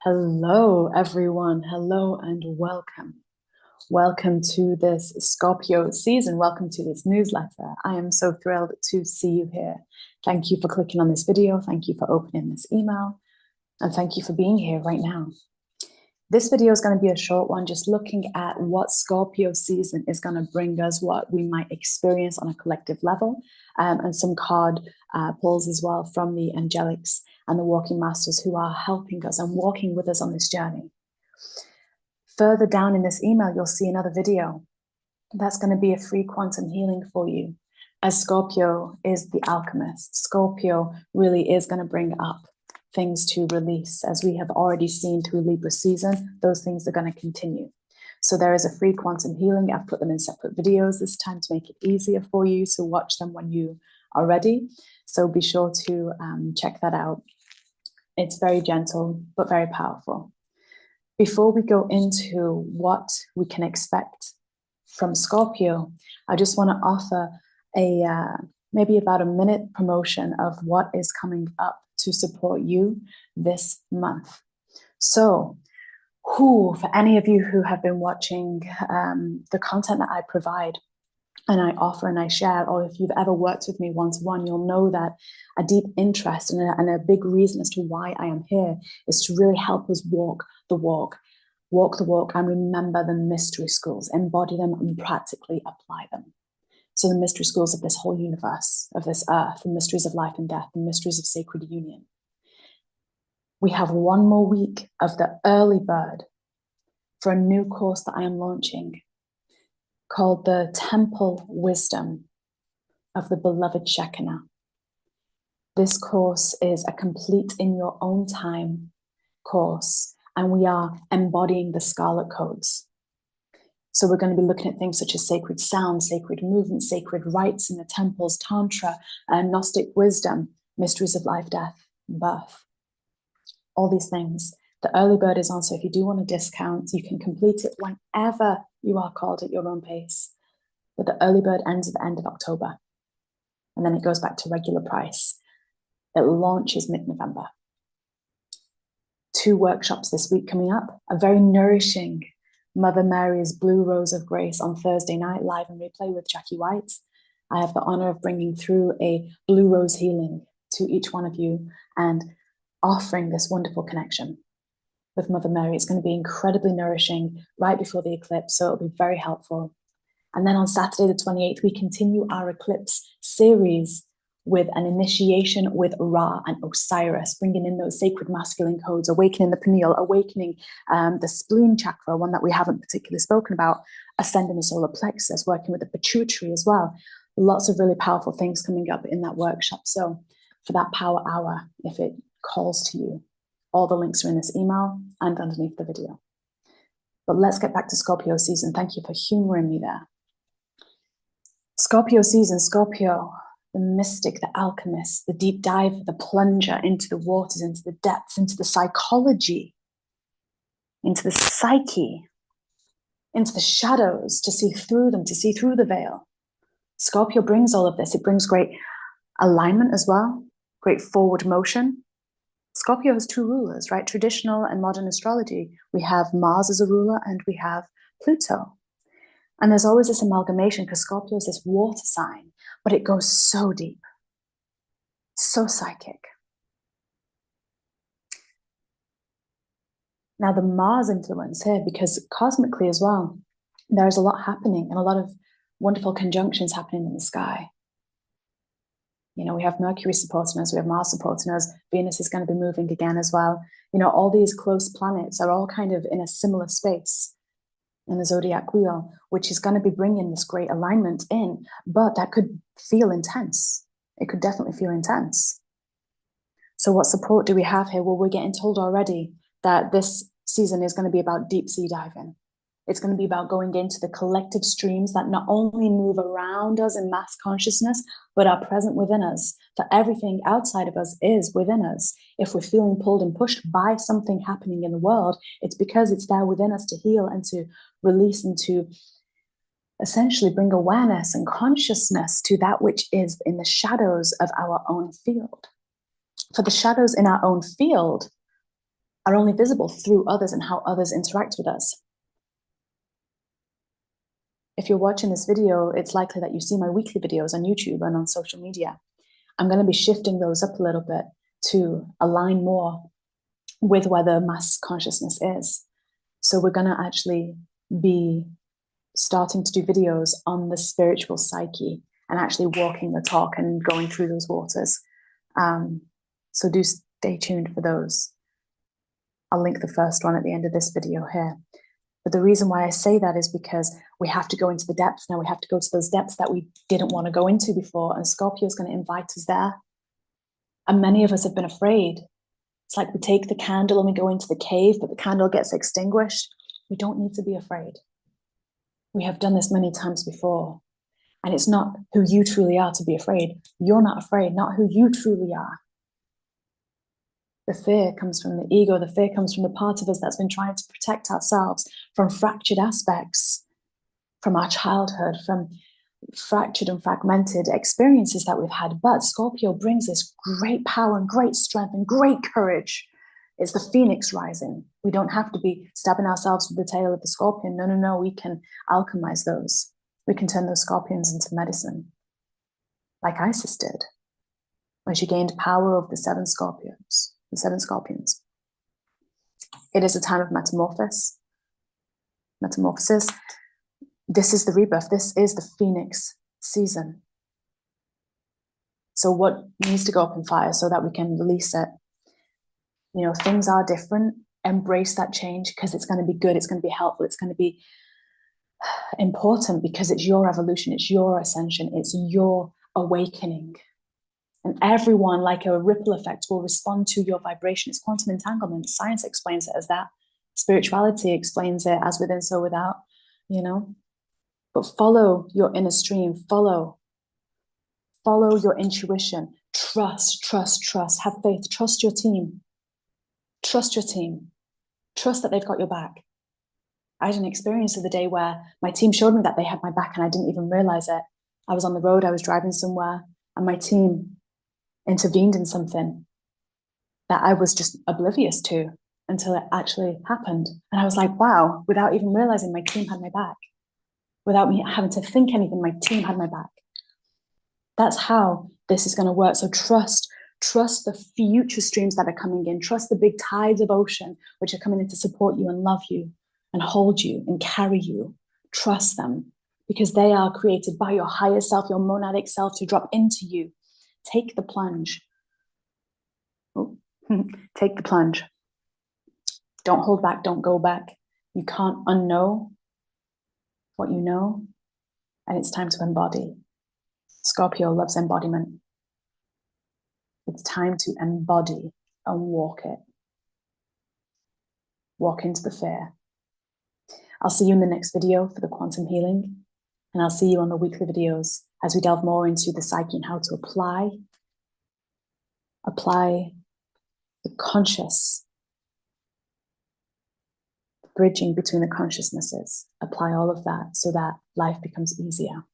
Hello, everyone. Hello and welcome. Welcome to this Scorpio season. Welcome to this newsletter. I am so thrilled to see you here. Thank you for clicking on this video. Thank you for opening this email. And thank you for being here right now. This video is going to be a short one, just looking at what Scorpio season is going to bring us, what we might experience on a collective level, and some card pulls as well from the angelics and the walking masters who are helping us and walking with us on this journey. Further down in this email, you'll see another video. That's going to be a free quantum healing for you, as Scorpio is the alchemist. Scorpio really is going to bring up things to release. As we have already seen through Libra season, those things are going to continue. So there is a free quantum healing. I've put them in separate videos this time to make it easier for you to watch them when you are ready. So be sure to check that out. It's very gentle, but very powerful. Before we go into what we can expect from Scorpio, I just want to offer a maybe about a minute promotion of what is coming up to support you this month. So, for any of you who have been watching the content that I provide and I offer and I share, or if you've ever worked with me one-to-one, you'll know that a deep interest and a big reason as to why I am here is to really help us walk the walk, and remember the mystery schools, embody them and practically apply them. So the mystery schools of this whole universe, of this earth, the mysteries of life and death, the mysteries of sacred union. We have one more week of the early bird for a new course that I am launching called the Temple Wisdom of the Beloved Shekinah. This course is a complete in your own time course, and we are embodying the Scarlet Codes. So we're going to be looking at things such as sacred sound, sacred movement, sacred rites in the temples, tantra, Gnostic wisdom, mysteries of life, death, birth, all these things. The early bird is on, so if you do want a discount, you can complete it whenever you are called at your own pace. But the early bird ends at the end of October, and then it goes back to regular price. It launches mid-November. 2 workshops this week coming up, a very nourishing Mother Mary's Blue Rose of Grace on Thursday night, live and replay with Jackie White. I have the honor of bringing through a Blue Rose healing to each one of you and offering this wonderful connection with Mother Mary. It's going to be incredibly nourishing right before the eclipse, so it'll be very helpful. And then on Saturday the 28th, we continue our eclipse series with an initiation with Ra and Osiris, bringing in those sacred masculine codes, awakening the pineal, awakening the spleen chakra, one that we haven't particularly spoken about, ascending the solar plexus, working with the pituitary as well. Lots of really powerful things coming up in that workshop. So for that power hour, if it calls to you, all the links are in this email and underneath the video. But let's get back to Scorpio season. Thank you for humoring me there. Scorpio season, Scorpio, the mystic, the alchemist, the deep diver, the plunger into the waters, into the depths, into the psychology, into the psyche, into the shadows, to see through them, to see through the veil. Scorpio brings all of this. It brings great alignment as well, great forward motion. Scorpio has 2 rulers, right? Traditional and modern astrology. We have Mars as a ruler and we have Pluto. And there's always this amalgamation because Scorpio is this water sign, but it goes so deep, so psychic. Now the Mars influence here, because cosmically as well, there's a lot happening and a lot of wonderful conjunctions happening in the sky. You know, we have Mercury supporting us, we have Mars supporting us, Venus is going to be moving again as well. You know, all these close planets are all kind of in a similar space in the zodiac wheel, which is going to be bringing this great alignment in, but that could feel intense. It could definitely feel intense. So what support do we have here? Well, we're getting told already that this season is going to be about deep sea diving. It's going to be about going into the collective streams that not only move around us in mass consciousness, but are present within us. For everything outside of us is within us. If we're feeling pulled and pushed by something happening in the world, it's because it's there within us to heal and to release and to essentially bring awareness and consciousness to that which is in the shadows of our own field. For the shadows in our own field are only visible through others and how others interact with us. If you're watching this video, it's likely that you see my weekly videos on YouTube and on social media. I'm going to be shifting those up a little bit to align more with where the mass consciousness is. So we're going to actually be starting to do videos on the spiritual psyche and actually walking the talk and going through those waters. So do stay tuned for those. I'll link the first one at the end of this video here. But the reason why I say that is because we have to go into the depths now. We have to go to those depths that we didn't want to go into before. And Scorpio is going to invite us there. And many of us have been afraid. It's like we take the candle and we go into the cave, but the candle gets extinguished. We don't need to be afraid. We have done this many times before. And it's not who you truly are to be afraid. You're not afraid, not who you truly are. The fear comes from the ego. The fear comes from the part of us that's been trying to protect ourselves from fractured aspects, from our childhood, from fractured and fragmented experiences that we've had. But Scorpio brings this great power and great strength and great courage. It's the phoenix rising. We don't have to be stabbing ourselves with the tail of the scorpion. No, no, no. We can alchemize those. We can turn those scorpions into medicine, like Isis did when she gained power over the seven scorpions. It is a time of metamorphosis. This is the rebirth. This is the phoenix season. So what needs to go up in fire so that we can release it? You know, things are different. Embrace that change because it's going to be good. It's going to be helpful. It's going to be important because it's your evolution. It's your ascension. It's your awakening. And everyone, like a ripple effect, will respond to your vibration. It's quantum entanglement. Science explains it as that. Spirituality explains it as within, so without, you know. But follow your inner stream. Follow your intuition. Trust. Have faith. Trust your team. Trust that they've got your back. I had an experience of the day where my team showed me that they had my back and I didn't even realize it. I was on the road, I was driving somewhere, and my team intervened in something that I was just oblivious to until it actually happened. And I was like, wow, without even realizing my team had my back. Without me having to think anything, my team had my back. That's how this is going to work. So trust the future streams that are coming in. Trust the big tides of ocean, which are coming in to support you and love you and hold you and carry you. Trust them because they are created by your higher self, your monadic self, to drop into you. Take the plunge. Take the plunge. Don't hold back. Don't go back. You can't unknow what you know. And it's time to embody. Scorpio loves embodiment. It's time to embody and walk it. Walk into the fear. I'll see you in the next video for the quantum healing. And I'll see you on the weekly videos as we delve more into the psyche and how to apply the conscious, bridging between the consciousnesses. Apply all of that so that life becomes easier.